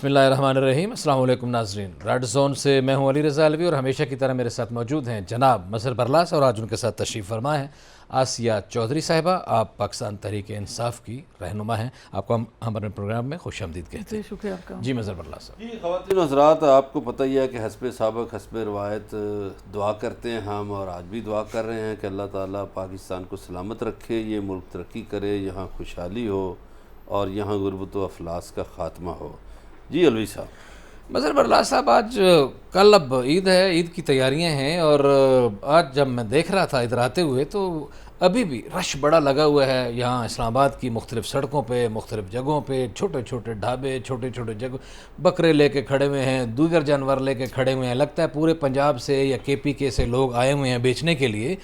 بسم اللہ الرحمن الرحیم. السلام علیکم ناظرین. ریڈ زون سے میں ہوں علی رضا الوی اور ہمیشہ کی طرح میرے ساتھ موجود ہیں جناب مظہر برلاس اور آج ان کے ساتھ تشریف فرما ہے آسیہ چودھری صاحبہ. آپ پاکستان تحریک انصاف کی رہنما ہیں. آپ کو ہم ہمارے پروگرام میں خوش آمدید کہتے ہیں. شکریہ آپ کا. جی مظہر برلاس صاحب. جی خواتین و حضرات، آپ کو پتہ ہی ہے کہ حسب سابق حسب روایت دعا کرتے ہیں ہم، اور آج بھی دعا کر رہے ہیں کہ اللہ تعالیٰ پاکستان کو سلامت رکھے، یہ ملک ترقی کرے، یہاں خوشحالی ہو اور یہاں غربت و افلاس کا خاتمہ ہو. جی الوی صاحب. مظہر برلاس صاحب، آج کل اب عید ہے، عید کی تیاریاں ہیں، اور آج جب میں دیکھ رہا تھا ادھر آتے ہوئے تو ابھی بھی رش بڑا لگا ہوا ہے یہاں اسلام آباد کی مختلف سڑکوں پہ، مختلف جگہوں پہ. چھوٹے چھوٹے ڈھابے، چھوٹے چھوٹے جگہ بکرے لے کے کھڑے ہوئے ہیں، دیگر جانور لے کے کھڑے ہوئے ہیں. لگتا ہے پورے پنجاب سے یا کے پی کے سے لوگ آئے ہوئے ہیں بیچنے کے لیے.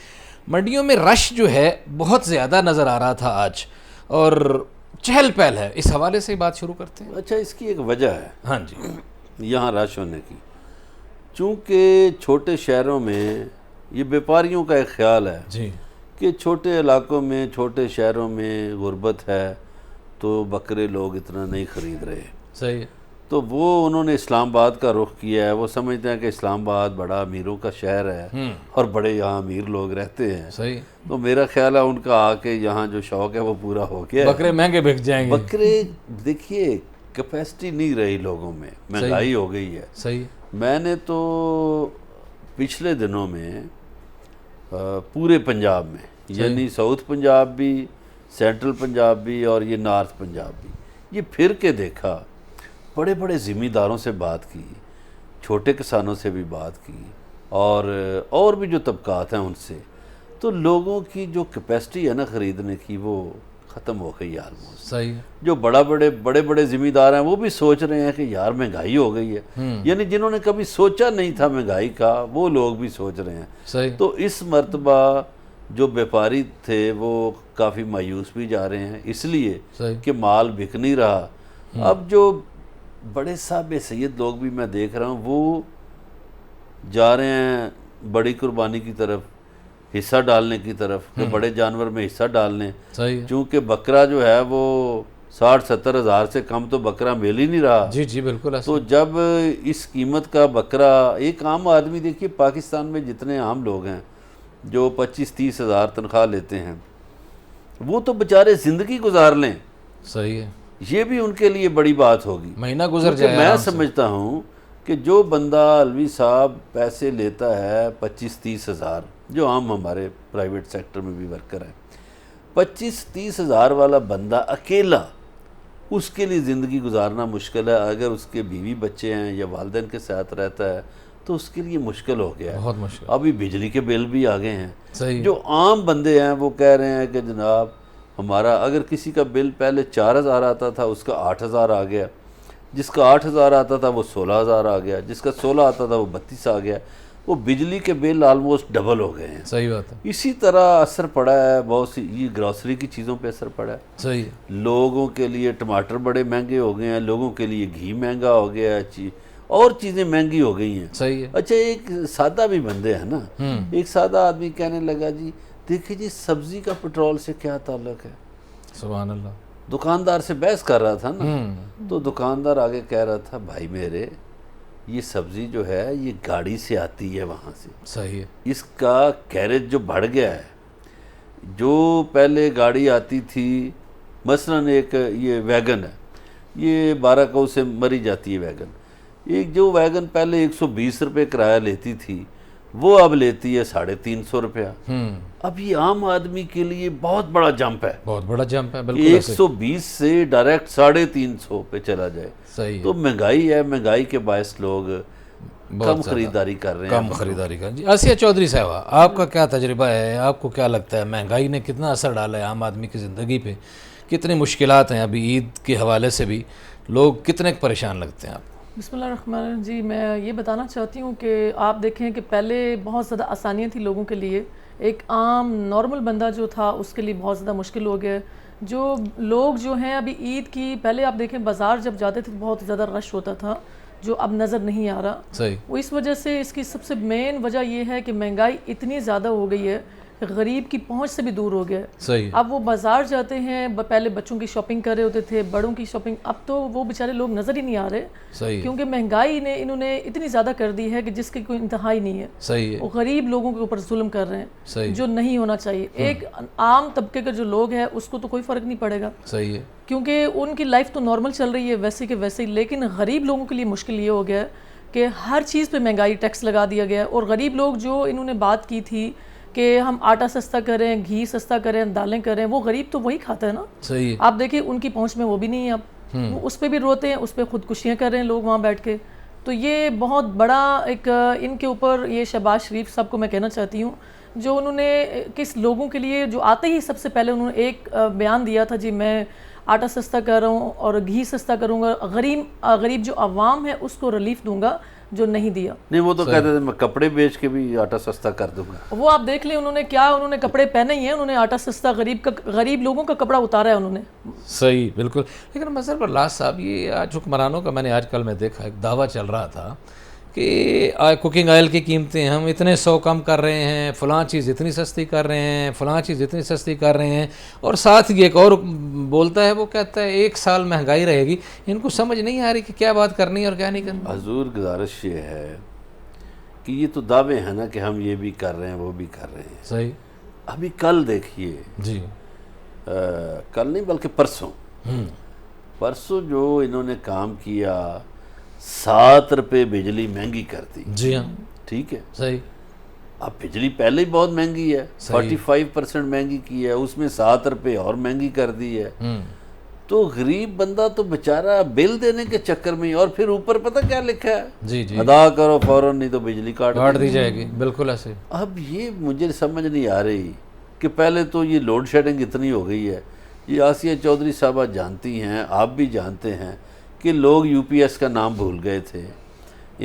منڈیوں میں رش جو ہے بہت زیادہ نظر آ رہا تھا آج، اور چہل پہل ہے. اس حوالے سے بات شروع کرتے ہیں. اچھا، اس کی ایک وجہ ہے ہاں جی. یہاں رش ہونے کی. چونکہ چھوٹے شہروں میں یہ بیپاریوں کا ایک خیال ہے جی کہ چھوٹے علاقوں میں، چھوٹے شہروں میں غربت ہے تو بکرے لوگ اتنا نہیں خرید رہے. صحیح ہے. تو وہ انہوں نے اسلام آباد کا رخ کیا ہے. وہ سمجھتے ہیں کہ اسلام آباد بڑا امیروں کا شہر ہے اور بڑے یہاں امیر لوگ رہتے ہیں. صحیح. تو میرا خیال ہے ان کا آ کے یہاں جو شوق ہے وہ پورا ہو گیا. بکرے مہنگے بک جائیں گے. بکرے دیکھیے، کیپیسٹی نہیں رہی لوگوں میں، مہنگائی ہو گئی ہے. صحیح. میں نے تو پچھلے دنوں میں پورے پنجاب میں، یعنی ساؤتھ پنجاب بھی، سینٹرل پنجاب بھی اور یہ نارتھ پنجاب بھی، یہ پھر کے دیکھا. بڑے بڑے زمینداروں سے بات کی، چھوٹے کسانوں سے بھی بات کی، اور بھی جو طبقات ہیں ان سے. تو لوگوں کی جو کیپیسٹی ہے نا خریدنے کی، وہ ختم ہو گئی آلموسٹ. صحیح. جو بڑے بڑے زمیندار ہیں وہ بھی سوچ رہے ہیں کہ یار مہنگائی ہو گئی ہے. یعنی جنہوں نے کبھی سوچا نہیں تھا مہنگائی کا، وہ لوگ بھی سوچ رہے ہیں. صحیح. تو اس مرتبہ جو بیپاری تھے وہ کافی مایوس بھی جا رہے ہیں، اس لیے کہ مال بک نہیں رہا. اب جو بڑے صاحب سید لوگ بھی میں دیکھ رہا ہوں، وہ جا رہے ہیں بڑی قربانی کی طرف، حصہ ڈالنے کی طرف، کہ بڑے جانور میں حصہ ڈالنے. چونکہ بکرا جو ہے وہ 60-70 ہزار سے کم تو بکرا مل ہی نہیں رہا. جی جی بالکل. تو جب اس قیمت کا بکرا، ایک عام آدمی، دیکھیے پاکستان میں جتنے عام لوگ ہیں جو 25-30 ہزار تنخواہ لیتے ہیں، وہ تو بیچارے زندگی گزار لیں. صحیح ہے. یہ بھی ان کے لیے بڑی بات ہوگی. مہینہ گزر جائے. میں سمجھتا ہوں کہ جو بندہ الوی صاحب پیسے لیتا ہے 25-30 ہزار، جو عام ہمارے پرائیویٹ سیکٹر میں بھی ورکر ہیں، 25-30 ہزار والا بندہ اکیلا، اس کے لیے زندگی گزارنا مشکل ہے. اگر اس کے بیوی بچے ہیں یا والدین کے ساتھ رہتا ہے تو اس کے لیے مشکل ہو گیا ہے. بہت مشکل. ابھی بجلی کے بل بھی آ گئے ہیں. صحیح. جو عام بندے ہیں وہ کہہ رہے ہیں کہ جناب ہمارا، اگر کسی کا بل پہلے 4,000 آتا تھا اس کا 8,000 آ گیا، جس کا 8,000 آتا تھا وہ 16,000 آ گیا، جس کا 16 آتا تھا وہ 32 آ گیا. وہ بجلی کے بل آلموسٹ ڈبل ہو گئے ہیں. صحیح بات ہے. اسی طرح اثر پڑا ہے بہت سی، یہ گروسری کی چیزوں پہ اثر پڑا ہے. صحیح. لوگوں کے لیے ٹماٹر بڑے مہنگے ہو گئے ہیں، لوگوں کے لیے گھی مہنگا ہو گیا ہے، اور چیزیں مہنگی ہو گئی ہیں. صحیح ہے. اچھا، ایک سادہ بھی بندے ہیں نا، ایک سادہ آدمی کہنے لگا جی دیکھیں جی سبزی کا پیٹرول سے کیا تعلق ہے. سبحان اللہ. دکاندار سے بحث کر رہا تھا نا، تو دکاندار آگے کہہ رہا تھا بھائی میرے، یہ سبزی جو ہے یہ گاڑی سے آتی ہے وہاں سے. صحیح ہے. اس کا کیریج جو بڑھ گیا ہے، جو پہلے گاڑی آتی تھی، مثلاً ایک یہ ویگن ہے، یہ 12 کو سے مری جاتی ہے ویگن. ایک جو ویگن پہلے 120 روپے کرایہ لیتی تھی وہ اب لیتی ہے 350 روپیہ. اب یہ عام آدمی کے لیے بہت بڑا جمپ ہے. بہت بڑا جمپ ہے. بالکل. 120 سے ڈائریکٹ 350 پہ چلا جائے. صحیح. تو مہنگائی ہے، مہنگائی کے باعث لوگ کم خریداری کر رہے ہیں. کم خریداری کر. جی آسیہ چودھری صاحبہ، آپ کا کیا تجربہ ہے؟ آپ کو کیا لگتا ہے مہنگائی نے کتنا اثر ڈالا ہے عام آدمی کی زندگی پہ؟ کتنی مشکلات ہیں ابھی عید کے حوالے سے بھی؟ لوگ کتنے پریشان لگتے ہیں آپ کو؟ بسم اللہ الرحمن الرحیم. جی میں یہ بتانا چاہتی ہوں کہ آپ دیکھیں کہ پہلے بہت زیادہ آسانیاں تھیں لوگوں کے لیے. ایک عام نارمل بندہ جو تھا اس کے لیے بہت زیادہ مشکل ہو گیا. جو لوگ جو ہیں ابھی عید کی، پہلے آپ دیکھیں بازار جب جاتے تھے بہت زیادہ رش ہوتا تھا، جو اب نظر نہیں آ رہا. صحیح. وہ اس وجہ سے، اس کی سب سے مین وجہ یہ ہے کہ مہنگائی اتنی زیادہ ہو گئی ہے غریب کی پہنچ سے بھی دور ہو گیا ہے. صحیح. اب وہ بازار جاتے ہیں, پہلے بچوں کی شاپنگ کر رہے ہوتے تھے, بڑوں کی شاپنگ, اب تو وہ بیچارے لوگ نظر ہی نہیں آ رہے. صحیح. کیونکہ مہنگائی نے انہوں نے اتنی زیادہ کر دی ہے کہ جس کی کوئی انتہا ہی نہیں ہے. صحیح ہے. وہ غریب لوگوں کے اوپر ظلم کر رہے ہیں, صحیح. جو نہیں ہونا چاہیے. ایک عام طبقے کا جو لوگ ہے اس کو تو کوئی فرق نہیں پڑے گا, صحیح ہے. کیونکہ ان کی لائف تو نارمل چل رہی ہے ویسے کہ ویسے ہی. لیکن غریب لوگوں کے لیے مشکل یہ ہو گیا ہے کہ ہر چیز پہ مہنگائی ٹیکس لگا دیا گیا ہے. اور غریب لوگ جو انہوں نے بات کی تھی کہ ہم آٹا سستا کریں, گھی سستا کریں, دالیں کریں, وہ غریب تو وہی کھاتا ہے نا. صحیح ہے. آپ دیکھیں ان کی پہنچ میں وہ بھی نہیں ہے. اب وہ اس پہ بھی روتے ہیں, اس پہ خودکشیاں کر رہے ہیں لوگ وہاں بیٹھ کے. تو یہ بہت بڑا ایک ان کے اوپر, یہ شہباز شریف صاحب کو میں کہنا چاہتی ہوں, جو انہوں نے کس لوگوں کے لیے جو آتے ہی سب سے پہلے انہوں نے ایک بیان دیا تھا, جی میں آٹا سستا کر رہا ہوں اور گھی سستا کروں گا, غریب جو عوام ہے اس کو ریلیف دوں گا, جو نہیں دیا. نہیں, وہ تو کہتے تھے میں کپڑے بیچ کے بھی آٹا سستا کر دوں گا. وہ آپ دیکھ لیں انہوں نے کیا, انہوں نے کپڑے پہنے ہی ہیں, انہوں نے آٹا سستا غریب لوگوں کا کپڑا اتارا ہے انہوں نے. صحیح, بالکل. لیکن مظہر پرلاز صاحب, یہ آج حکمرانوں کا میں نے آج کل میں دیکھا ایک دعویٰ چل رہا تھا کہ کوکنگ آئل کی قیمتیں ہم اتنے 100 کم کر رہے ہیں, فلاں چیز اتنی سستی کر رہے ہیں, فلاں چیز اتنی سستی کر رہے ہیں, اور ساتھ یہ ایک اور بولتا ہے, وہ کہتا ہے 1 سال مہنگائی رہے گی. ان کو سمجھ نہیں آ رہی کہ کیا بات کرنی ہے اور کیا نہیں کرنی. حضور گزارش یہ ہے کہ یہ تو دعوے ہیں نا کہ ہم یہ بھی کر رہے ہیں وہ بھی کر رہے ہیں. صحیح. ابھی کل دیکھیے, جی کل نہیں بلکہ پرسوں جو انہوں نے کام کیا, 7 روپے بجلی مہنگی کر دی. جی ہاں, ٹھیک ہے. صحیح. اب بجلی پہلے ہی بہت مہنگی ہے, 45% مہنگی کی ہے, اس میں 7 روپے اور مہنگی کر دی ہے. تو غریب بندہ تو بیچارہ بل دینے کے چکر میں, اور پھر اوپر پتہ کیا لکھا ہے, جی جی, ادا کرو فوراً نہیں تو بجلی کاٹ دی جائے گی. بالکل ایسے. اب یہ مجھے سمجھ نہیں آ رہی کہ پہلے تو یہ لوڈ شیڈنگ اتنی ہو گئی ہے. یہ آسیہ چودھری صاحبہ جانتی ہیں, آپ بھی جانتے ہیں کہ لوگ یو پی ایس کا نام بھول گئے تھے.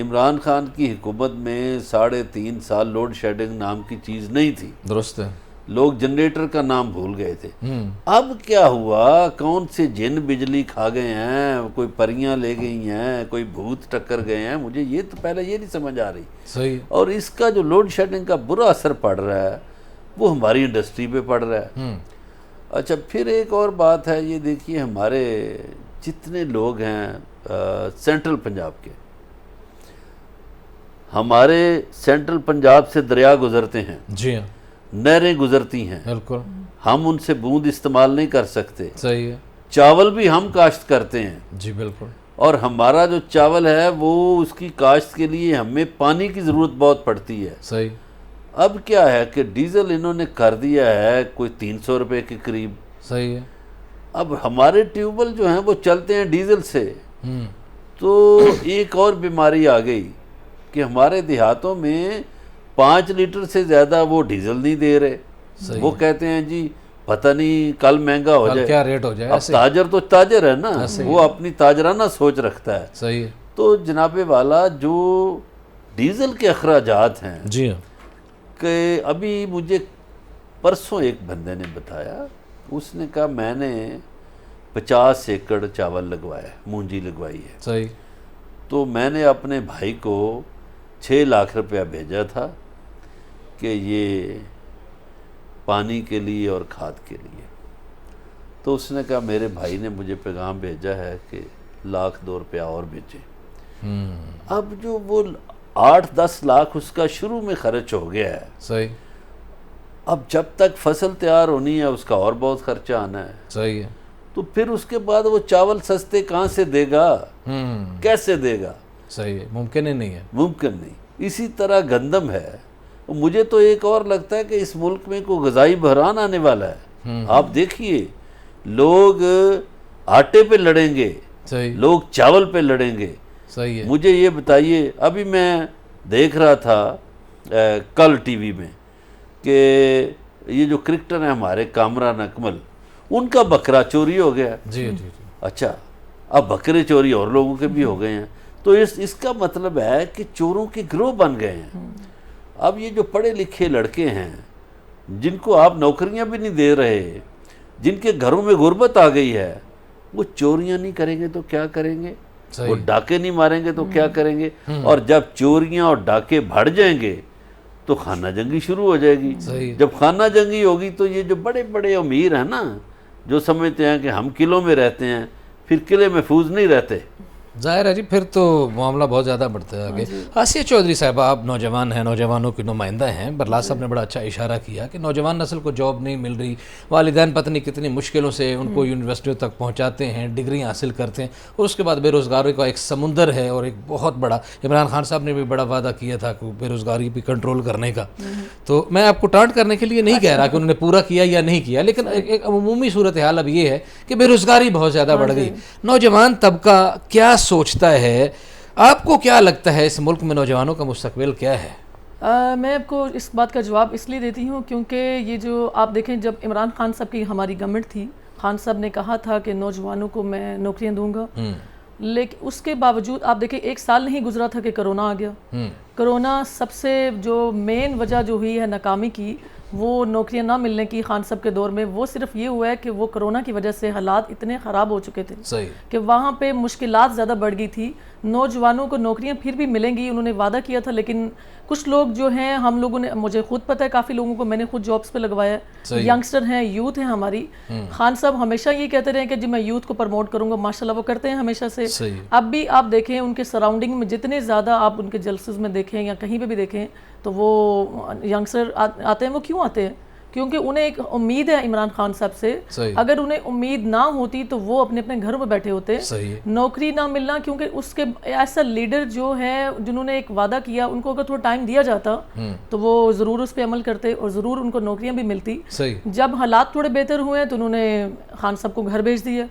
عمران خان کی حکومت میں 3.5 سال لوڈ شیڈنگ نام کی چیز نہیں تھی. درست ہے. لوگ جنریٹر کا نام بھول گئے تھے. اب کیا ہوا, کون سے جن بجلی کھا گئے ہیں, کوئی پریاں لے گئی ہیں, کوئی بھوت ٹکر گئے ہیں, مجھے یہ تو پہلے یہ نہیں سمجھ آ رہی. صحیح. اور اس کا جو لوڈ شیڈنگ کا برا اثر پڑ رہا ہے وہ ہماری انڈسٹری پہ پڑ رہا ہے. اچھا, پھر ایک اور بات ہے, یہ دیکھیے ہمارے جتنے لوگ ہیں سینٹرل پنجاب کے, ہمارے سینٹرل پنجاب سے دریا گزرتے ہیں. جی ہاں, نہریں گزرتی ہیں. بالکل. ہم ان سے بوند استعمال نہیں کر سکتے. صحیح ہے. چاول بھی ہم کاشت کرتے ہیں. جی بالکل. اور ہمارا جو چاول ہے وہ اس کی کاشت کے لیے ہمیں پانی کی ضرورت بہت پڑتی ہے. صحیح. اب کیا ہے کہ ڈیزل انہوں نے کر دیا ہے کوئی 300 روپے کے قریب. صحیح ہے. اب ہمارے ٹیوبل جو ہیں وہ چلتے ہیں ڈیزل سے. تو ایک اور بیماری آ گئی کہ ہمارے دیہاتوں میں 5 لیٹر سے زیادہ وہ ڈیزل نہیں دے رہے. وہ کہتے ہیں جی پتہ نہیں کل مہنگا ہو جائے, کیا ریٹ ہو جائے. اب تاجر تو تاجر ہے نا, وہ اپنی تاجرانہ سوچ رکھتا ہے. صحیح ہے. تو جناب والا جو ڈیزل کے اخراجات ہیں, جی ہاں, کہ ابھی مجھے پرسوں ایک بندے نے بتایا, اس نے کہا میں نے 50 ایکڑ چاول لگوایا, مونجی لگوائی ہے. صحیح. تو میں نے اپنے بھائی کو 6 لاکھ روپیہ بھیجا تھا کہ یہ پانی کے لیے اور کھاد کے لیے. تو اس نے کہا میرے بھائی نے مجھے پیغام بھیجا ہے کہ 1.2 لاکھ روپیہ اور بھیجیں. اب جو وہ 8-10 لاکھ اس کا شروع میں خرچ ہو گیا ہے. صحیح. اب جب تک فصل تیار ہونی ہے اس کا اور بہت خرچہ آنا ہے. صحیح ہے. تو پھر اس کے بعد وہ چاول سستے کہاں سے دے گا, کیسے دے گا؟ صحیح ہے, ممکن ہی نہیں ہے. ممکن نہیں. اسی طرح گندم ہے. مجھے تو ایک اور لگتا ہے کہ اس ملک میں کوئی غذائی بحران آنے والا ہے. آپ دیکھیے لوگ آٹے پہ لڑیں گے, لوگ چاول پہ لڑیں گے. صحیح ہے. مجھے یہ بتائیے, ابھی میں دیکھ رہا تھا کل ٹی وی میں کہ یہ جو کرکٹر ہیں ہمارے کامران اکمل, ان کا بکرا چوری ہو گیا. جی جی جی. اچھا, اب بکرے چوری اور لوگوں کے بھی ہو گئے ہیں. تو اس کا مطلب ہے کہ چوروں کے گروہ بن گئے ہیں. اب یہ جو پڑھے لکھے لڑکے ہیں جن کو آپ نوکریاں بھی نہیں دے رہے, جن کے گھروں میں غربت آ گئی ہے, وہ چوریاں نہیں کریں گے تو کیا کریں گے؟ وہ ڈاکے نہیں ماریں گے تو کیا کریں گے؟ اور جب چوریاں اور ڈاکے بڑھ جائیں گے تو خانہ جنگی شروع ہو جائے گی. صحیح. جب خانہ جنگی ہوگی تو یہ جو بڑے بڑے امیر ہیں نا، جو سمجھتے ہیں کہ ہم قلعوں میں رہتے ہیں، پھر قلعے محفوظ نہیں رہتے. ظاہر ہے جی، پھر تو معاملہ بہت زیادہ بڑھتا ہے آگے. آسیہ چودھری صاحبہ، آپ نوجوان ہیں، نوجوانوں کی نمائندہ ہیں. برلا صاحب نے بڑا اچھا اشارہ کیا کہ نوجوان نسل کو جاب نہیں مل رہی، والدین پتہ نہیں کتنی مشکلوں سے ان کو یونیورسٹیوں تک پہنچاتے ہیں، ڈگری حاصل کرتے ہیں، اور اس کے بعد بے روزگاری کا ایک سمندر ہے اور ایک بہت بڑا. عمران خان صاحب نے بھی بڑا وعدہ کیا تھا کہ بے روزگاری بھی کنٹرول کرنے کا. تو میں آپ کو ٹانٹ کرنے کے لیے نہیں کہہ رہا کہ انہوں نے پورا کیا یا نہیں کیا، لیکن ایک عمومی صورتحال اب یہ ہے کہ بے روزگاری بہت زیادہ بڑھ گئی. نوجوان طبقہ کیا سوچتا ہے؟ آپ کو کیا لگتا ہے اس ملک میں نوجوانوں کا مستقبل کیا ہے؟ میں آپ کو اس بات کا جواب اس لیے دیتی ہوں کیونکہ یہ جو آپ دیکھیں، جب عمران خان صاحب کی ہماری گورنمنٹ تھی، خان صاحب نے کہا تھا کہ نوجوانوں کو میں نوکریاں دوں گا، لیکن اس کے باوجود آپ دیکھیں 1 سال نہیں گزرا تھا کہ کرونا آ گیا. کرونا سب سے جو مین وجہ جو ہوئی ہے ناکامی کی، وہ نوکریاں نہ ملنے کی خان صاحب کے دور میں، وہ صرف یہ ہوا ہے کہ وہ کرونا کی وجہ سے حالات اتنے خراب ہو چکے تھے صحیح. کہ وہاں پہ مشکلات زیادہ بڑھ گئی تھی. نوجوانوں کو نوکریاں پھر بھی ملیں گی، انہوں نے وعدہ کیا تھا، لیکن کچھ لوگ جو ہیں، ہم لوگوں نے، مجھے خود پتہ ہے کافی لوگوں کو میں نے خود جابس پہ لگوایا ہے، ینگسٹر ہیں، یوتھ ہیں ہماری. خان صاحب ہمیشہ یہ کہتے رہے کہ جی میں یوتھ کو پروموٹ کروں گا، ماشاءاللہ وہ کرتے ہیں ہمیشہ سے. اب بھی آپ دیکھیں ان کے سراؤنڈنگ میں جتنے زیادہ آپ ان کے جلسز میں دیکھیں یا کہیں پہ بھی دیکھیں تو وہ ینگسٹر آتے ہیں. وہ کیوں آتے ہیں؟ کیونکہ انہیں ایک امید ہے عمران خان صاحب سے. اگر انہیں امید نہ ہوتی تو وہ اپنے اپنے گھروں میں بیٹھے ہوتے. نوکری نہ ملنا، کیونکہ اس کے ایسا لیڈر جو ہے جنہوں نے ایک وعدہ کیا، ان کو اگر تھوڑا ٹائم دیا جاتا تو وہ ضرور اس پہ عمل کرتے اور ضرور ان کو نوکریاں بھی ملتی. جب حالات تھوڑے بہتر ہوئے تو انہوں نے خان صاحب کو گھر بھیج دیا.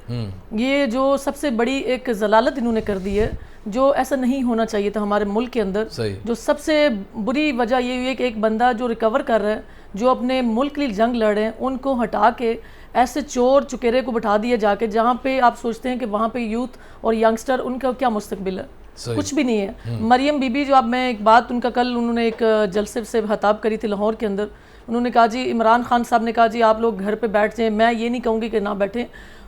یہ جو سب سے بڑی ایک ضلالت انہوں نے کر دی ہے، جو ایسا نہیں ہونا چاہیے تھا ہمارے ملک کے اندر. جو سب سے بری وجہ یہ ہوئی ہے کہ ایک بندہ جو ریکور کر رہا ہے، جو اپنے ملک کے لیے جنگ لڑ رہے ہیں، ان کو ہٹا کے ایسے چور چکیرے کو بٹھا دیا جا کے، جہاں پہ آپ سوچتے ہیں کہ وہاں پہ یوتھ اور ینگسٹر ان کا کیا مستقبل ہے؟ کچھ بھی نہیں ہے. مریم بی بی جو اب میں ایک بات ان کا کل انہوں نے ایک جلسے سے خطاب کری تھی لاہور کے اندر، انہوں نے کہا جی عمران خان صاحب نے کہا جی آپ لوگ گھر پہ بیٹھ جائیں. میں یہ نہیں کہوں گی کہ نہ بیٹھیں،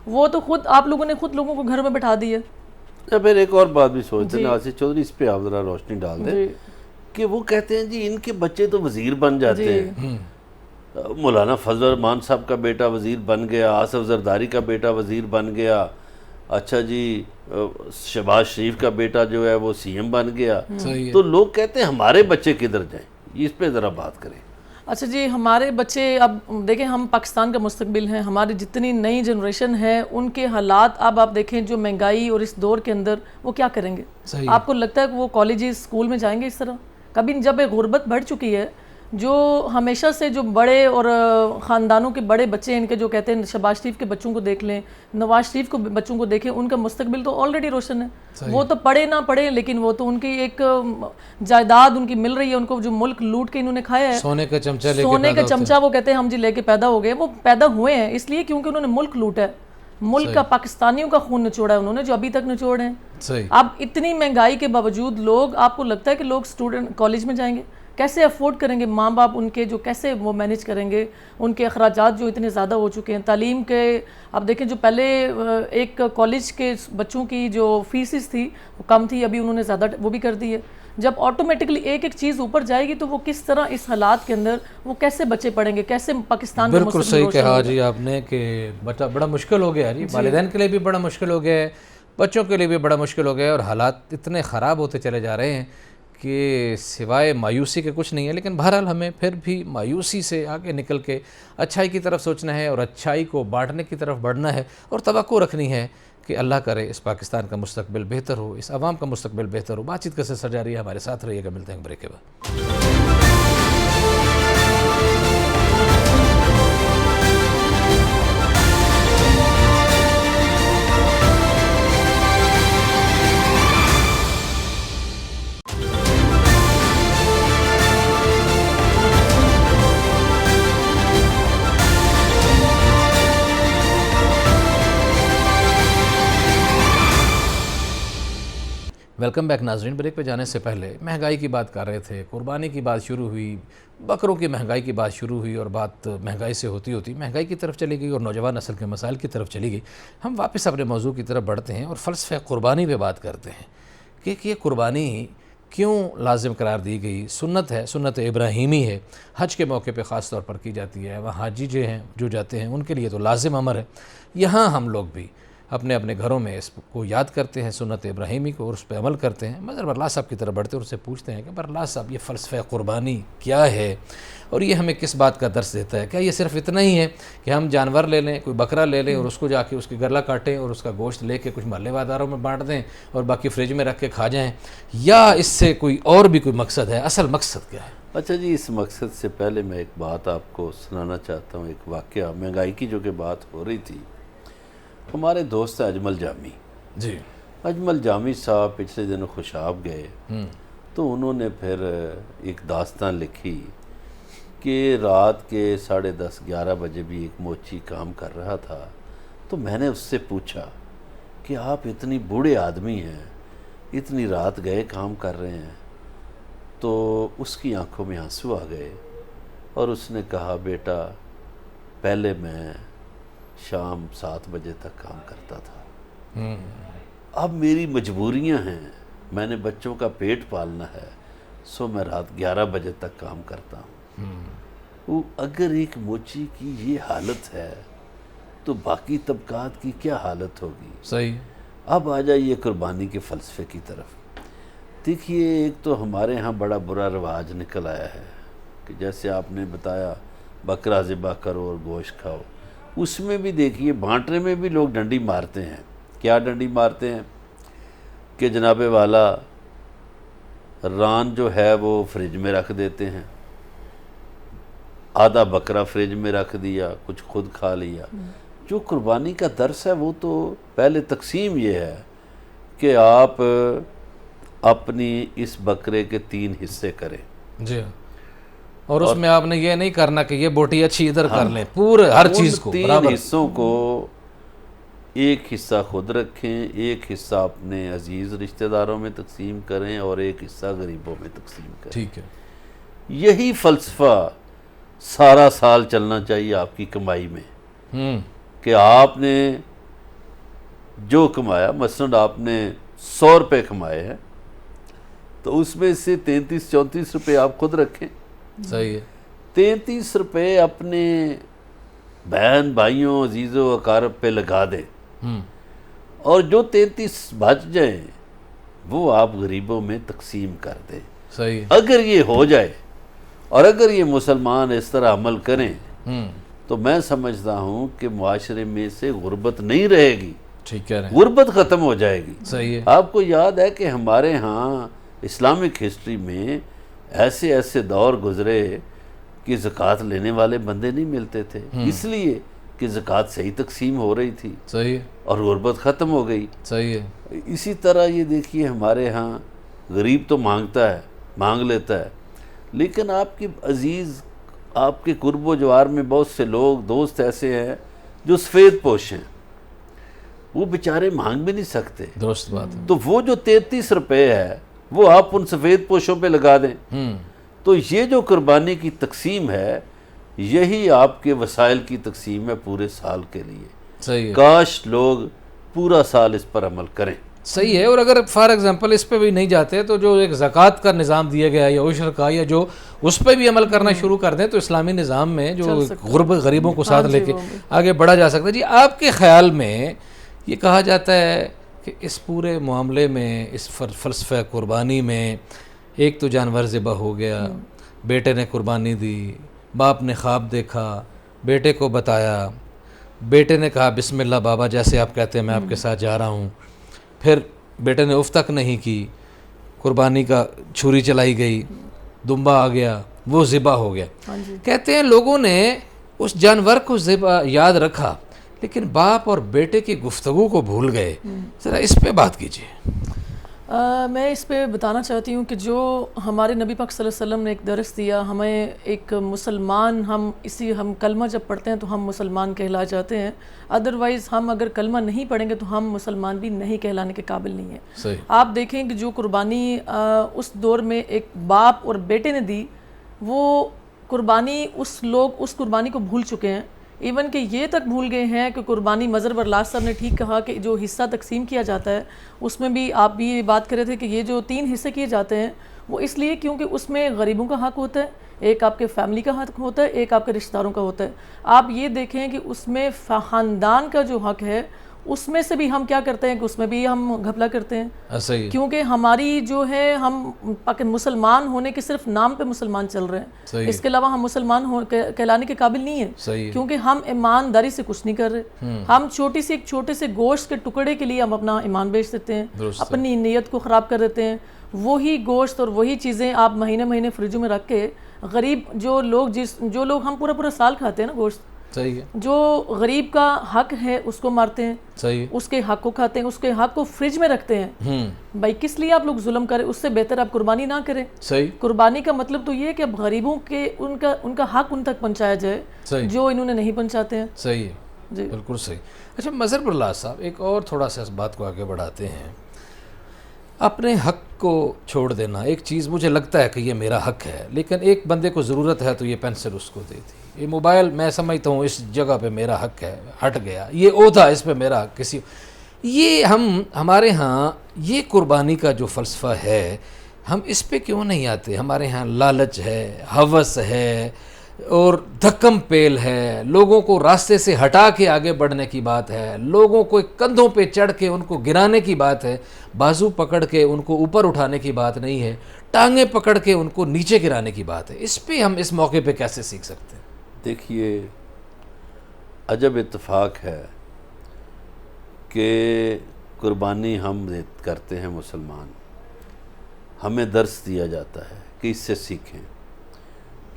وہ تو خود آپ لوگوں نے خود لوگوں کو گھر میں بٹھا دی ہے. پھر ایک اور بات بھی سوچتے ہیں آصف چودھری، اس پہ آپ ذرا روشنی ڈال دیں کہ وہ کہتے ہیں جی ان کے بچے تو وزیر بن جاتے ہیں. مولانا فضل الرحمان صاحب کا بیٹا وزیر بن گیا، آصف زرداری کا بیٹا وزیر بن گیا، اچھا جی شہباز شریف کا بیٹا جو ہے وہ سی ایم بن گیا. تو لوگ کہتے ہیں ہمارے بچے کدھر جائیں؟ اس پہ ذرا بات کریں. اچھا جی، ہمارے بچے، اب دیکھیں ہم پاکستان کا مستقبل ہیں، ہماری جتنی نئی جنریشن ہے ان کے حالات اب آپ دیکھیں، جو مہنگائی اور اس دور کے اندر وہ کیا کریں گے؟ آپ کو لگتا ہے کہ وہ کالجز اسکول میں جائیں گے اس طرح؟ کبھی جب ایک غربت بڑھ چکی ہے، جو ہمیشہ سے جو بڑے اور خاندانوں کے بڑے بچے ان کے جو کہتے ہیں، شہباز شریف کے بچوں کو دیکھ لیں، نواز شریف کو بچوں کو دیکھیں، ان کا مستقبل تو آلریڈی روشن ہے. وہ تو پڑھے نہ پڑھے، لیکن وہ تو ان کی ایک جائیداد ان کی مل رہی ہے ان کو، جو ملک لوٹ کے انہوں نے کھایا ہے. سونے کا چمچہ وہ کہتے ہیں ہم جی لے کے پیدا ہو گئے. وہ پیدا ہوئے ہیں اس لیے کیونکہ انہوں نے ملک لوٹا ہے، ملک کا پاکستانیوں کا خون نچوڑا ہے انہوں نے، جو ابھی تک نچوڑے ہیں. اب اتنی مہنگائی کے باوجود لوگ، آپ کو لگتا ہے کہ لوگ اسٹوڈنٹ کالج میں جائیں گے؟ کیسے افورڈ کریں گے؟ ماں باپ ان کے جو کیسے وہ مینیج کریں گے؟ ان کے اخراجات جو اتنے زیادہ ہو چکے ہیں. تعلیم کے اب دیکھیں، جو پہلے ایک کالج کے بچوں کی جو فیسز تھی وہ کم تھی، ابھی انہوں نے زیادہ وہ بھی کر دی ہے. جب آٹومیٹکلی ایک ایک چیز اوپر جائے گی تو وہ کس طرح اس حالات کے اندر وہ کیسے بچے پڑھیں گے؟ کیسے پاکستان کا بالکل صحیح کہا جی آپ نے کہ بڑا مشکل ہو گیا جی. والدین کے لیے بھی بڑا مشکل ہو گیا ہے، بچوں کے لیے بھی بڑا مشکل ہو گیا ہے، اور حالات اتنے خراب ہوتے چلے جا رہے ہیں کہ سوائے مایوسی کے کچھ نہیں ہے. لیکن بہرحال ہمیں پھر بھی مایوسی سے آگے نکل کے اچھائی کی طرف سوچنا ہے اور اچھائی کو بانٹنے کی طرف بڑھنا ہے، اور توقع رکھنی ہے کہ اللہ کرے اس پاکستان کا مستقبل بہتر ہو، اس عوام کا مستقبل بہتر ہو. بات چیت کا سلسلہ جاری ہے، ہمارے ساتھ رہیے گا. ملتے ہیں بریک کے بعد. ویلکم بیک ناظرین. بریک پہ جانے سے پہلے مہنگائی کی بات کر رہے تھے، قربانی کی بات شروع ہوئی، بکروں کی مہنگائی کی بات شروع ہوئی، اور بات مہنگائی سے ہوتی ہوتی مہنگائی کی طرف چلی گئی اور نوجوان نسل کے مسائل کی طرف چلی گئی. ہم واپس اپنے موضوع کی طرف بڑھتے ہیں اور فلسفہ قربانی پہ بات کرتے ہیں کہ یہ قربانی کیوں لازم قرار دی گئی؟ سنت ہے، سنت ابراہیمی ہے، حج کے موقع پہ خاص طور پر کی جاتی ہے، وہاں حاجی جو جاتے ہیں ان کے لیے تو لازم امر ہے۔ یہاں ہم لوگ بھی اپنے اپنے گھروں میں اس کو یاد کرتے ہیں، سنت ابراہیمی کو، اور اس پہ عمل کرتے ہیں۔ مگر برلا صاحب کی طرف بڑھتے ہیں، ان سے پوچھتے ہیں کہ برلا صاحب یہ فلسفہ قربانی کیا ہے اور یہ ہمیں کس بات کا درس دیتا ہے؟ کیا یہ صرف اتنا ہی ہے کہ ہم جانور لے لیں، کوئی بکرا لے لیں اور اس کو جا کے اس کی گرلا کاٹیں اور اس کا گوشت لے کے کچھ محلے واداروں میں بانٹ دیں اور باقی فریج میں رکھ کے کھا جائیں، یا اس سے کوئی اور بھی کوئی مقصد ہے؟ اصل مقصد کیا ہے؟ اچھا جی، اس مقصد سے پہلے میں ایک بات آپ کو سنانا چاہتا ہوں، ایک واقعہ، مہنگائی کی جو کہ بات ہو رہی تھی۔ ہمارے دوست اجمل جامی، جی، اجمل جامی صاحب پچھلے دنوں خوشاب گئے، تو انہوں نے پھر ایک داستان لکھی کہ رات کے 10:30 11 بجے بھی ایک موچی کام کر رہا تھا، تو میں نے اس سے پوچھا کہ آپ اتنی بوڑھے آدمی ہیں، اتنی رات گئے کام کر رہے ہیں؟ تو اس کی آنکھوں میں آنسو آ گئے اور اس نے کہا بیٹا پہلے میں شام 7 بجے تک کام کرتا تھا، اب میری مجبوریاں ہیں، میں نے بچوں کا پیٹ پالنا ہے، سو میں رات 11 بجے تک کام کرتا ہوں۔ اگر ایک موچی کی یہ حالت ہے تو باقی طبقات کی کیا حالت ہوگی؟ صحیح۔ اب آ جائیے قربانی کے فلسفے کی طرف۔ دیکھیے، ایک تو ہمارے ہاں بڑا برا رواج نکل آیا ہے کہ جیسے آپ نے بتایا بکرا ذبح کرو اور گوشت کھاؤ، اس میں بھی دیکھیے بانٹنے میں بھی لوگ ڈنڈی مارتے ہیں۔ کیا ڈنڈی مارتے ہیں کہ جناب والا ران جو ہے وہ فریج میں رکھ دیتے ہیں، آدھا بکرا فریج میں رکھ دیا، کچھ خود کھا لیا۔ جو قربانی کا درس ہے وہ تو پہلے تقسیم یہ ہے کہ آپ اپنی اس بکرے کے 3 حصے کریں، جی، اور اس میں آپ نے یہ نہیں کرنا کہ یہ بوٹی اچھی ادھر کر لیں، پورے ہر چیز کو 3 حصوں کو ایک حصہ خود رکھیں، ایک حصہ اپنے عزیز رشتہ داروں میں تقسیم کریں اور ایک حصہ غریبوں میں تقسیم کریں۔ ٹھیک ہے، یہی فلسفہ سارا سال چلنا چاہیے آپ کی کمائی میں، کہ آپ نے جو کمایا، مثلاً آپ نے 100 روپے کمائے ہیں تو اس میں سے 33-34 روپے آپ خود رکھیں، صحیح ہے، 33 روپے اپنے بہن بھائیوں عزیزوں اقارب پہ لگا دیں، اور جو 33 بچ جائیں وہ آپ غریبوں میں تقسیم کر دیں۔ صحیح ہے، اگر یہ ہو جائے اور اگر یہ مسلمان اس طرح عمل کریں تو میں سمجھتا ہوں کہ معاشرے میں سے غربت نہیں رہے گی، ٹھیک کہہ رہے ہیں، غربت ختم ہو جائے گی۔ صحیح ہے، آپ کو یاد ہے کہ ہمارے ہاں اسلامک ہسٹری میں ایسے ایسے دور گزرے کہ زکوٰۃ لینے والے بندے نہیں ملتے تھے، اس لیے کہ زکوٰۃ صحیح تقسیم ہو رہی تھی صحیح ہے، اور غربت ختم ہو گئی۔ صحیح ہے، اسی طرح یہ دیکھیے ہمارے ہاں غریب تو مانگتا ہے، مانگ لیتا ہے، لیکن آپ کے عزیز، آپ کے قرب و جوار میں بہت سے لوگ دوست ایسے ہیں جو سفید پوش ہیں، وہ بیچارے مانگ بھی نہیں سکتے، درست بات ہے، تو وہ جو 33 روپے ہے وہ آپ ان سفید پوشوں پہ لگا دیں۔ تو یہ جو قربانی کی تقسیم ہے یہی آپ کے وسائل کی تقسیم ہے پورے سال کے لیے۔ صحیح ہے، کاش لوگ پورا سال اس پر عمل کریں۔ صحیح ہے، اور اگر فار ایگزامپل اس پہ بھی نہیں جاتے تو جو ایک زکوٰۃ کا نظام دیا گیا ہے یا عشر کا، یا جو اس پہ بھی عمل کرنا شروع کر دیں تو اسلامی نظام میں جو غریبوں کو ساتھ لے کے آگے بڑھا جا سکتا ہے۔ جی، آپ کے خیال میں یہ کہا جاتا ہے کہ اس پورے معاملے میں، اس فلسفہ قربانی میں، ایک تو جانور ذبح ہو گیا، بیٹے نے قربانی دی، باپ نے خواب دیکھا، بیٹے کو بتایا، بیٹے نے کہا بسم اللہ بابا جیسے آپ کہتے ہیں میں آپ کے ساتھ جا رہا ہوں، پھر بیٹے نے اف تک نہیں کی، قربانی کا چھری چلائی گئی، دمبا آ گیا، وہ ذبح ہو گیا۔ کہتے ہیں لوگوں نے اس جانور کو ذبح یاد رکھا لیکن باپ اور بیٹے کی گفتگو کو بھول گئے، ذرا اس پہ بات کیجیے۔ میں اس پہ بتانا چاہتی ہوں کہ جو ہمارے نبی پاک صلی اللہ علیہ وسلم نے ایک درس دیا ہمیں، ایک مسلمان، ہم کلمہ جب پڑھتے ہیں تو ہم مسلمان کہلا جاتے ہیں، ادروائز ہم اگر کلمہ نہیں پڑھیں گے تو ہم مسلمان بھی نہیں کہلانے کے قابل نہیں ہیں۔ صحیح، آپ دیکھیں کہ جو قربانی اس دور میں ایک باپ اور بیٹے نے دی، وہ قربانی اس قربانی کو بھول چکے ہیں۔ ایون کہ یہ تک بھول گئے ہیں کہ قربانی مظہر برلاس صاحب نے ٹھیک کہا کہ جو حصہ تقسیم کیا جاتا ہے اس میں بھی آپ بھی یہ بات کر رہے تھے کہ یہ جو 3 حصے کیے جاتے ہیں وہ اس لیے کیونکہ اس میں غریبوں کا حق ہوتا ہے، ایک آپ کے فیملی کا حق ہوتا ہے، ایک آپ کے رشتہ داروں کا ہوتا ہے۔ آپ یہ دیکھیں کہ اس میں خاندان کا جو حق ہے اس میں سے بھی ہم کیا کرتے ہیں کہ اس میں بھی ہم گھپلا کرتے ہیں، صحیح کیونکہ ہماری جو ہے ہم مسلمان ہونے کے صرف نام پہ مسلمان چل رہے ہیں، صحیح اس کے علاوہ ہم مسلمان کہلانے کے قابل نہیں ہیں، صحیح کیونکہ ہم ایمانداری سے کچھ نہیں کر رہے۔ ہم ایک چھوٹے سے گوشت کے ٹکڑے کے لیے ہم اپنا ایمان بیچ دیتے ہیں، اپنی نیت کو خراب کر دیتے ہیں۔ وہی گوشت اور وہی چیزیں آپ مہینے مہینے فریجوں میں رکھ کے غریب جو لوگ ہم پورا سال کھاتے ہیں نا گوشت، صحیح ہے، جو غریب کا حق ہے اس کو مارتے ہیں، صحیح اس کے حق کو کھاتے ہیں، اس کے حق کو فریج میں رکھتے ہیں۔ بھائی کس لیے آپ لوگ ظلم کریں؟ اس سے بہتر آپ قربانی نہ کریں۔ صحیح قربانی کا مطلب تو یہ ہے کہ اب غریبوں کے ان کا حق ان تک پہنچایا جائے صحیح جو انہوں نے نہیں پہنچاتے ہیں۔ صحیح ہے، جی بالکل صحیح۔ اچھا مظہر برلاس صاحب، ایک اور تھوڑا سا اس بات کو آگے بڑھاتے ہیں۔ اپنے حق کو چھوڑ دینا ایک چیز، مجھے لگتا ہے کہ یہ میرا حق ہے، لیکن ایک بندے کو ضرورت ہے تو یہ پینسل اس کو دے دی، یہ موبائل میں سمجھتا ہوں اس جگہ پہ میرا حق ہے، ہٹ گیا، یہ عہدہ اس پہ میرا کسی، یہ ہمارے ہاں یہ قربانی کا جو فلسفہ ہے ہم اس پہ کیوں نہیں آتے؟ ہمارے ہاں لالچ ہے، ہوس ہے اور دھکم پیل ہے، لوگوں کو راستے سے ہٹا کے آگے بڑھنے کی بات ہے، لوگوں کو کندھوں پہ چڑھ کے ان کو گرانے کی بات ہے، بازو پکڑ کے ان کو اوپر اٹھانے کی بات نہیں ہے، ٹانگیں پکڑ کے ان کو نیچے گرانے کی بات ہے۔ اس پہ ہم اس موقع پہ کیسے سیکھ سکتے ہیں؟ دیکھیے عجب اتفاق ہے کہ قربانی ہم کرتے ہیں مسلمان، ہمیں درس دیا جاتا ہے کہ اس سے سیکھیں،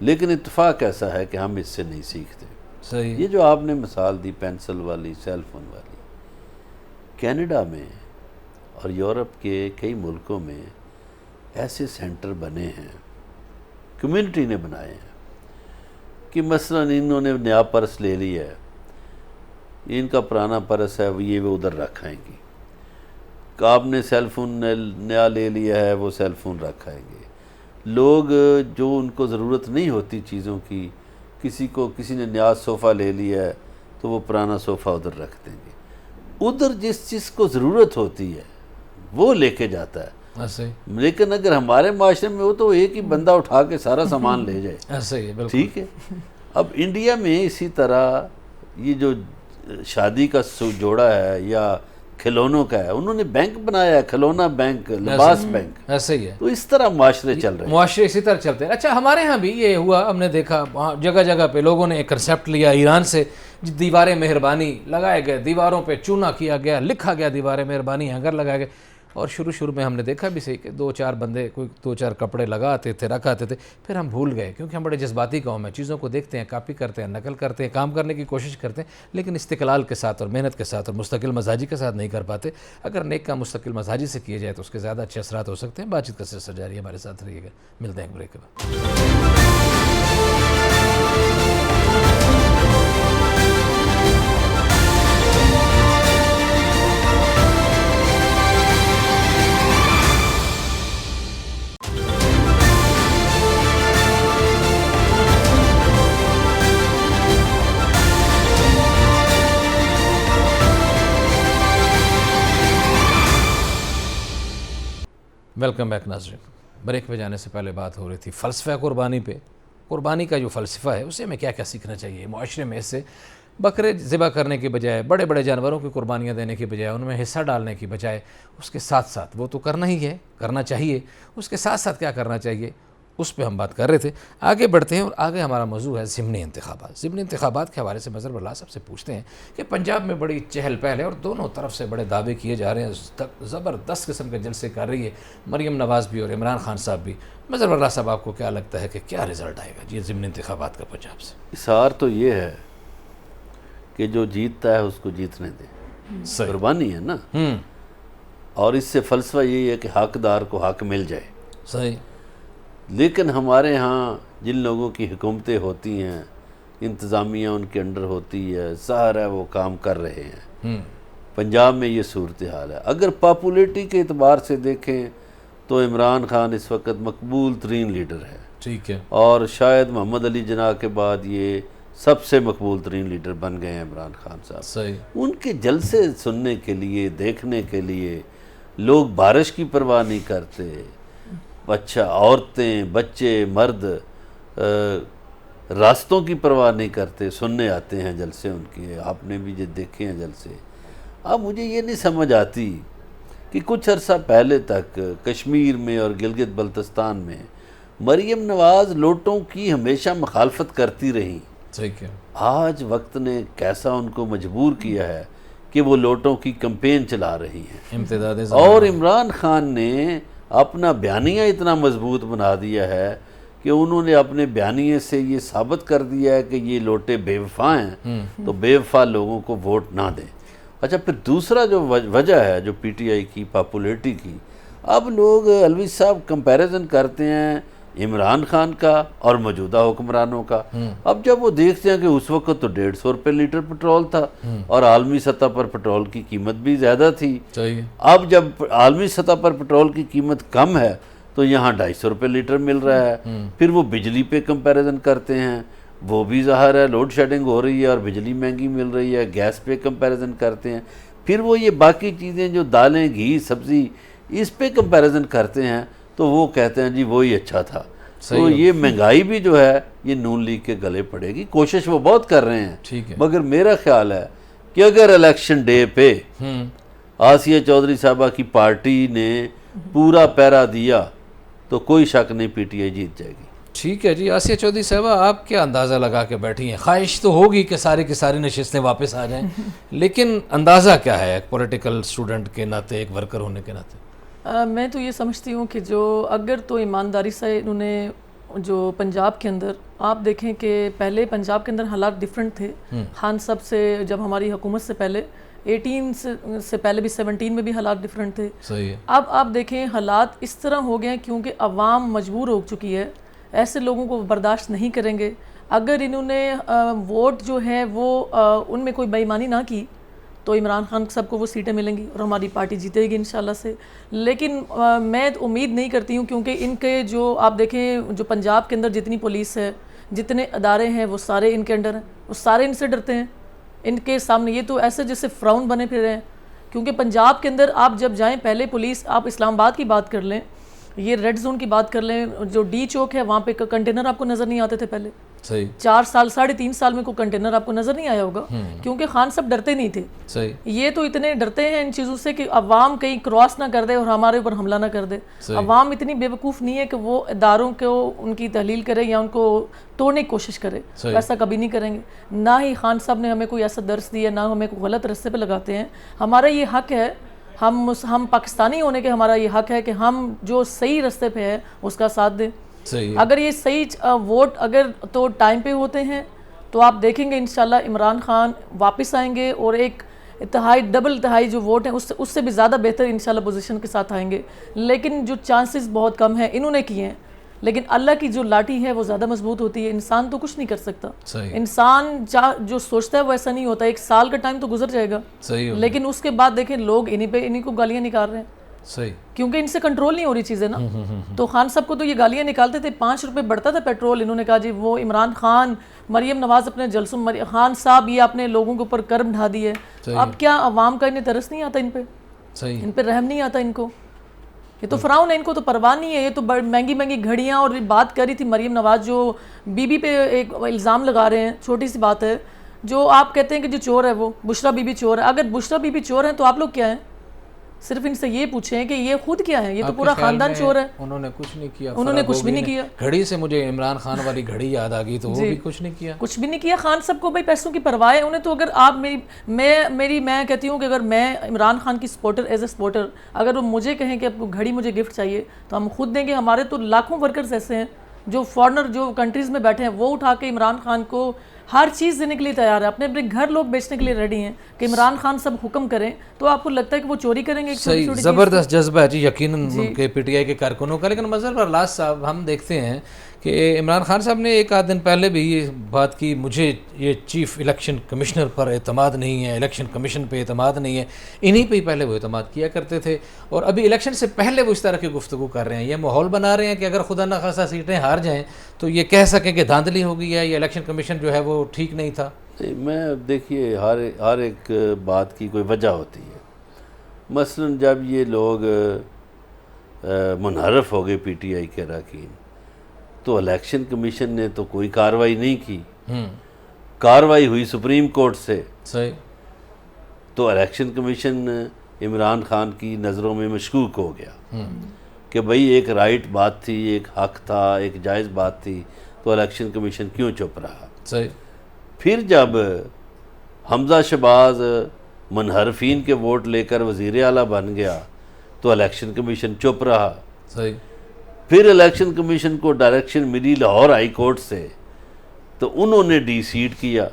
لیکن اتفاق ایسا ہے کہ ہم اس سے نہیں سیکھتے۔ صحیح، یہ جو آپ نے مثال دی پینسل والی، سیل فون والی، کینیڈا میں اور یورپ کے کئی ملکوں میں ایسے سینٹر بنے ہیں، کمیونٹی نے بنائے ہیں کہ مثلا انہوں نے نیا پرس لے لیا ہے، ان کا پرانا پرس ہے وہ ادھر رکھائیں گی، آپ نے سیل فون نیا لے لیا ہے وہ سیل فون رکھائیں گے۔ لوگ جو ان کو ضرورت نہیں ہوتی چیزوں کی، کسی نے نیا صوفہ لے لیا ہے تو وہ پرانا صوفہ ادھر رکھ دیں گے، ادھر جس چیز کو ضرورت ہوتی ہے وہ لے کے جاتا ہے۔ صحیح، لیکن اگر ہمارے معاشرے میں ہو تو ایک ہی بندہ اٹھا کے سارا سامان لے جائے، صحیح ہے، بالکل ٹھیک ہے۔ اب انڈیا میں اسی طرح یہ جو شادی کا جوڑا ہے یا کھلونوں کا ہے، انہوں نے بینک بنایا ہے، کھلونا بینک، لباس بینک، ایسے ہی ہے، تو اس طرح معاشرے چل رہے ہیں۔ معاشرے اسی طرح چلتے ہیں۔ اچھا ہمارے ہاں بھی یہ ہوا، ہم نے دیکھا وہاں جگہ جگہ پہ لوگوں نے ایک کنسیپٹ لیا ایران سے، دیواریں مہربانی لگائے گئے، دیواروں پہ چونا کیا گیا، لکھا گیا دیواریں مہربانی، ہینگر لگائے گئے، اور شروع میں ہم نے دیکھا بھی صحیح کہ 2-4 بندے کوئی 2-4 کپڑے لگاتے تھے، رکھاتے تھے، پھر ہم بھول گئے کیونکہ ہم بڑے جذباتی قوم ہیں، چیزوں کو دیکھتے ہیں، کاپی کرتے ہیں، نقل کرتے ہیں، کام کرنے کی کوشش کرتے ہیں، لیکن استقلال کے ساتھ اور محنت کے ساتھ اور مستقل مزاجی کے ساتھ نہیں کر پاتے۔ اگر نیک کام مستقل مزاجی سے کیے جائے تو اس کے زیادہ اچھے اثرات ہو سکتے ہیں۔ بات چیت کا سلسلہ جاری ہے، ہمارے ساتھ رہیے گا، ملتے ہیں ایک بریک کے بعد۔ ویلکم بیک ناظرین۔ بریک پہ جانے سے پہلے بات ہو رہی تھی فلسفہ قربانی پہ۔ قربانی کا جو فلسفہ ہے اسے ہمیں کیا کیا سیکھنا چاہیے معاشرے میں؟ اس سے بکرے ذبح کرنے کی بجائے، بڑے بڑے جانوروں کی قربانیاں دینے کی بجائے، ان میں حصہ ڈالنے کی بجائے، اس کے ساتھ ساتھ وہ تو کرنا ہی ہے، کرنا چاہیے، اس کے ساتھ ساتھ کیا کرنا چاہیے اس پہ ہم بات کر رہے تھے۔ آگے بڑھتے ہیں اور آگے ہمارا موضوع ہے ضمنی انتخابات۔ ضمنی انتخابات کے حوالے سے مظہر برلاس صاحب سے پوچھتے ہیں کہ پنجاب میں بڑی چہل پہل ہے اور دونوں طرف سے بڑے دعوے کیے جا رہے ہیں، زبردست قسم کے جلسے کر رہی ہے مریم نواز بھی اور عمران خان صاحب بھی۔ مظہر برلاس صاحب آپ کو کیا لگتا ہے کہ کیا رزلٹ آئے گا جی ضمنی انتخابات کا پنجاب سے؟ اظہار تو یہ ہے کہ جو جیتتا ہے اس کو جیتنے دے، قربانی ہے نا، اور اس سے فلسفہ یہی ہے کہ حقدار کو حق مل جائے۔ صحیح۔ لیکن ہمارے ہاں جن لوگوں کی حکومتیں ہوتی ہیں، انتظامیہ ان کے انڈر ہوتی ہے، ظاہر ہے وہ کام کر رہے ہیں۔ پنجاب میں یہ صورتحال ہے۔ اگر پاپولیٹی کے اعتبار سے دیکھیں تو عمران خان اس وقت مقبول ترین لیڈر ہے، ٹھیک ہے، اور شاید محمد علی جناح کے بعد یہ سب سے مقبول ترین لیڈر بن گئے ہیں عمران خان صاحب. صحیح. ان کے جلسے سننے کے لیے، دیکھنے کے لیے لوگ بارش کی پرواہ نہیں کرتے. اچھا، عورتیں، بچے، مرد راستوں کی پرواہ نہیں کرتے، سننے آتے ہیں جلسے ان کے. آپ نے بھی جو دیکھے ہیں جلسے. اب مجھے یہ نہیں سمجھ آتی کہ کچھ عرصہ پہلے تک کشمیر میں اور گلگت بلتستان میں مریم نواز لوٹوں کی ہمیشہ مخالفت کرتی رہیں. صحیح کیا. آج وقت نے کیسا ان کو مجبور کیا ہے کہ وہ لوٹوں کی کمپین چلا رہی ہیں. امتداد اور عمران خان نے اپنا بیانیہ اتنا مضبوط بنا دیا ہے کہ انہوں نے اپنے بیانیے سے یہ ثابت کر دیا ہے کہ یہ لوٹے بے وفا ہیں، تو بے وفا لوگوں کو ووٹ نہ دیں. اچھا، پھر دوسرا جو وجہ ہے جو پی ٹی آئی کی پاپولیرٹی کی، اب لوگ الوی صاحب کمپیریزن کرتے ہیں عمران خان کا اور موجودہ حکمرانوں کا. اب جب وہ دیکھتے ہیں کہ اس وقت تو 150 روپے لیٹر پٹرول تھا اور عالمی سطح پر پٹرول کی قیمت بھی زیادہ تھی. صحیح. اب جب عالمی سطح پر پٹرول کی قیمت کم ہے تو یہاں 250 روپے لیٹر مل رہا ہے. پھر وہ بجلی پہ کمپیریزن کرتے ہیں، وہ بھی ظاہر ہے لوڈ شیڈنگ ہو رہی ہے اور بجلی مہنگی مل رہی ہے. گیس پہ کمپیریزن کرتے ہیں. پھر وہ یہ باقی چیزیں جو دالیں، گھی، سبزی، اس پہ کمپیریزن کرتے ہیں تو وہ کہتے ہیں جی وہی اچھا تھا. تو یہ مہنگائی بھی جو ہے یہ نون لیگ کے گلے پڑے گی. کوشش وہ بہت کر رہے ہیں. ٹھیک ہے. مگر میرا خیال ہے کہ اگر الیکشن ڈے پہ آسیہ چودھری صاحبہ کی پارٹی نے پورا پیرا دیا تو کوئی شک نہیں پی ٹی آئی جیت جائے گی. ٹھیک ہے جی. آسیہ چودھری صاحبہ، آپ کیا اندازہ لگا کے بیٹھی ہیں؟ خواہش تو ہوگی کہ ساری کی ساری نشستیں واپس آ جائیں، لیکن اندازہ کیا ہے ایک پولیٹیکل اسٹوڈنٹ کے ناطے، ایک ورکر ہونے کے ناطے؟ میں تو یہ سمجھتی ہوں کہ جو اگر تو ایمانداری سے انہوں نے جو پنجاب کے اندر، آپ دیکھیں کہ پہلے پنجاب کے اندر حالات ڈیفرنٹ تھے. خان صاحب سے جب ہماری حکومت سے پہلے 18 سے پہلے بھی 17 میں بھی حالات ڈیفرنٹ تھے. صحیح ہے. اب آپ دیکھیں حالات اس طرح ہو گئے ہیں کیونکہ عوام مجبور ہو چکی ہے. ایسے لوگوں کو برداشت نہیں کریں گے. اگر انہوں نے ووٹ جو ہے وہ ان میں کوئی بے ایمانی نہ کی تو عمران خان صاحب کو وہ سیٹیں ملیں گی اور ہماری پارٹی جیتے گی انشاءاللہ سے. لیکن میں امید نہیں کرتی ہوں کیونکہ ان کے جو آپ دیکھیں جو پنجاب کے اندر جتنی پولیس ہے، جتنے ادارے ہیں، وہ سارے ان کے انڈر ہیں. وہ سارے ان سے ڈرتے ہیں. ان کے سامنے یہ تو ایسے جیسے فراؤن بنے پھر رہے ہیں. کیونکہ پنجاب کے اندر آپ جب جائیں، پہلے پولیس، آپ اسلام آباد کی بات کر لیں، یہ ریڈ زون کی بات کر لیں، جو ڈی چوک ہے وہاں پہ کنٹینر آپ کو نظر نہیں آتے تھے پہلے. صحیح. 4 سال 3.5 سال میں کوئی کنٹینر آپ کو نظر نہیں آیا ہوگا کیونکہ خان صاحب ڈرتے نہیں تھے. صحیح. یہ تو اتنے ڈرتے ہیں ان چیزوں سے کہ عوام کہیں کراس نہ کر دے اور ہمارے اوپر حملہ نہ کر دے. عوام اتنی بے وقوف نہیں ہے کہ وہ اداروں کو ان کی تحلیل کرے یا ان کو توڑنے کی کوشش کرے. ایسا کبھی نہیں کریں گے. نہ ہی خان صاحب نے ہمیں کوئی ایسا درس دیا، نہ ہمیں کوئی غلط رستے پہ لگاتے ہیں. ہمارا یہ حق ہے، ہم پاکستانی ہونے کے ہمارا یہ حق ہے کہ ہم جو صحیح رستے پہ ہے اس کا ساتھ دیں. صحیح. اگر یہ صحیح ووٹ اگر تو ٹائم پہ ہوتے ہیں تو آپ دیکھیں گے انشاءاللہ عمران خان واپس آئیں گے اور ایک ڈبل تہائی جو ووٹ ہیں اس سے بھی زیادہ بہتر انشاءاللہ پوزیشن کے ساتھ آئیں گے. لیکن جو چانسز بہت کم ہیں انہوں نے کیے ہیں. لیکن اللہ کی جو لاٹھی ہے وہ زیادہ مضبوط ہوتی ہے. انسان تو کچھ نہیں کر سکتا. انسان جو سوچتا ہے وہ ایسا نہیں ہوتا. 1 سال کا ٹائم تو گزر جائے گا. لیکن اس کے بعد دیکھیں لوگ انہی کو گالیاں نکال رہے ہیں. صحیح. کیونکہ ان سے کنٹرول نہیں ہو رہی چیزیں نا. تو خان صاحب کو تو یہ گالیاں نکالتے تھے. 5 روپے بڑھتا تھا پیٹرول. انہوں نے کہا جی وہ عمران خان، مریم نواز اپنے جلسوں، خان صاحب یہ اپنے لوگوں کے اوپر کرم ڈھا دی ہے. اب کیا عوام کا انہیں ترس نہیں آتا ان پہ؟ صحیح. ان پہ رحم نہیں آتا ان کو؟ یہ تو فراؤن ہے، ان کو تو پرواہ نہیں ہے. یہ تو مہنگی مہنگی گھڑیاں، اور بات کر رہی تھی مریم نواز جو بی بی پہ ایک الزام لگا رہے ہیں. چھوٹی سی بات ہے. جو آپ کہتے ہیں کہ جو چور ہے وہ بشرا بی بی چور ہے. اگر بشرا بی بی چور ہیں تو آپ لوگ کیا ہیں؟ صرف ان سے یہ پوچھیں کہ یہ خود کیا ہے. یہ تو پورا خاندان چور ہے. انہوں نے کچھ نہیں کیا. انہوں نے کچھ بھی نہیں کیا. گھڑی سے مجھے عمران خان والی گھڑی یاد آ گئی تو وہ بھی کچھ نہیں کیا. کچھ بھی نہیں کیا. خان صاحب کو بھائی پیسوں کی پرواہ ہے انہیں. تو اگر آپ میں کہتی ہوں کہ اگر میں عمران خان کی سپورٹر، ایز اے سپورٹر، اگر وہ مجھے کہیں کہ آپ کو گھڑی مجھے گفٹ چاہیے تو ہم خود دیں گے. ہمارے تو لاکھوں ورکرز ایسے ہیں جو فارنر جو کنٹریز میں بیٹھے ہیں، وہ اٹھا کے عمران خان کو ہر چیز دینے کے لیے تیار ہے. اپنے گھر لوگ بیچنے کے لیے ریڈی ہیں کہ عمران خان سب حکم کریں. تو آپ کو لگتا ہے کہ وہ چوری کریں گے؟ صحیح. زبردست جذبہ ہے جی یقیناً کے پی ٹی آئی کے کارکنوں کا. لیکن مظہر پرلاز صاحب، ہم دیکھتے ہیں کہ عمران خان صاحب نے ایک آدھ دن پہلے بھی یہ بات کی، مجھے یہ چیف الیکشن کمشنر پر اعتماد نہیں ہے، الیکشن کمیشن پہ اعتماد نہیں ہے، انہی پہ ہی پہلے وہ اعتماد کیا کرتے تھے، اور ابھی الیکشن سے پہلے وہ اس طرح کی گفتگو کر رہے ہیں، یہ ماحول بنا رہے ہیں کہ اگر خدا نخواستہ سیٹیں ہار جائیں تو یہ کہہ سکیں کہ دھاندلی ہو گئی ہے، یہ الیکشن کمیشن جو ہے وہ ٹھیک نہیں تھا۔ میں دیکھیے ہر ایک بات کی کوئی وجہ ہوتی ہے۔ مثلا جب یہ لوگ منحرف ہو گئے پی ٹی آئی کے اراکین، تو الیکشن کمیشن نے تو کوئی کارروائی نہیں کی، کارروائی ہوئی سپریم کورٹ سے، صحیح، تو الیکشن کمیشن عمران خان کی نظروں میں مشکوک ہو گیا کہ بھئی ایک رائٹ بات تھی، ایک حق تھا، ایک جائز بات تھی، تو الیکشن کمیشن کیوں چپ رہا؟ صحیح، پھر جب حمزہ شہباز منحرفین کے ووٹ لے کر وزیر اعلیٰ بن گیا تو الیکشن کمیشن چپ رہا۔ صحیح، پھر الیکشن کمیشن کو ڈائریکشن ملی لاہور ہائی کورٹ سے، تو انہوں نے ڈی سیٹ کیا،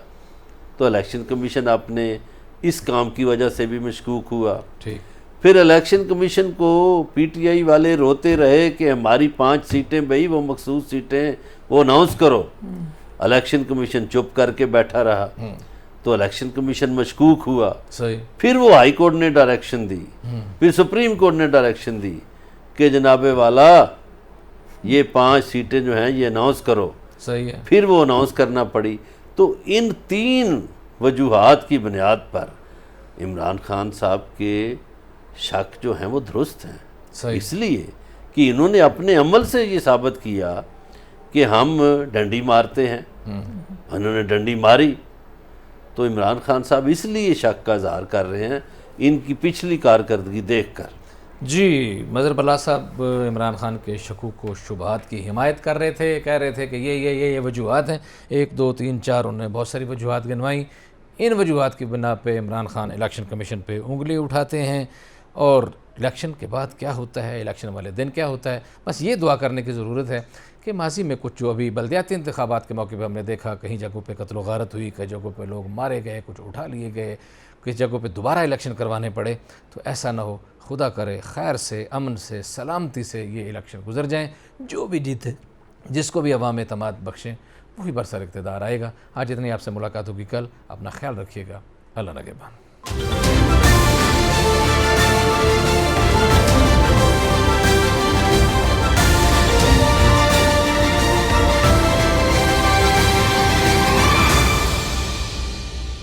تو الیکشن کمیشن اپنے اس کام کی وجہ سے بھی مشکوک ہوا۔ ٹھیک، پھر الیکشن کمیشن کو پی ٹی آئی والے روتے رہے کہ ہماری 5 سیٹیں بھئی وہ مخصوص سیٹیں وہ اناؤنس کرو، الیکشن کمیشن چپ کر کے بیٹھا رہا، تو الیکشن کمیشن مشکوک ہوا۔ صحیح، پھر وہ ہائی کورٹ نے ڈائریکشن دی، پھر سپریم کورٹ نے ڈائریکشن دی کہ جناب والا یہ 5 سیٹیں جو ہیں یہ اناؤنس کرو، صحیح ہے، پھر وہ اناؤنس کرنا پڑی۔ تو ان 3 وجوہات کی بنیاد پر عمران خان صاحب کے شک جو ہیں وہ درست ہیں، صحیح، اس لیے کہ انہوں نے اپنے عمل سے یہ ثابت کیا کہ ہم ڈنڈی مارتے ہیں، انہوں نے ڈنڈی ماری، تو عمران خان صاحب اس لیے شک کا اظہار کر رہے ہیں ان کی پچھلی کارکردگی دیکھ کر۔ جی، مظہر بلّہ صاحب عمران خان کے شکوک و شبہات کی حمایت کر رہے تھے، کہہ رہے تھے کہ یہ وجوہات ہیں، 1 2 3 4 انہوں نے بہت ساری وجوہات گنوائیں، ان وجوہات کی بنا پہ عمران خان الیکشن کمیشن پہ انگلی اٹھاتے ہیں، اور الیکشن کے بعد کیا ہوتا ہے، الیکشن والے دن کیا ہوتا ہے، بس یہ دعا کرنے کی ضرورت ہے کہ ماضی میں کچھ جو ابھی بلدیاتی انتخابات کے موقع پہ ہم نے دیکھا، کہیں جگہوں پہ قتل و غارت ہوئی، کئی جگہوں پہ لوگ مارے گئے، کچھ اٹھا لیے گئے، کچھ جگہوں پہ دوبارہ الیکشن کروانے پڑے، تو ایسا نہ ہو، خدا کرے خیر سے، امن سے، سلامتی سے یہ الیکشن گزر جائیں، جو بھی جیتے، جس کو بھی عوام اعتماد بخشیں، وہی برسر اقتدار آئے گا۔ آج اتنی آپ سے ملاقات ہوگی، کل اپنا خیال رکھیے گا، اللہ نگہبان۔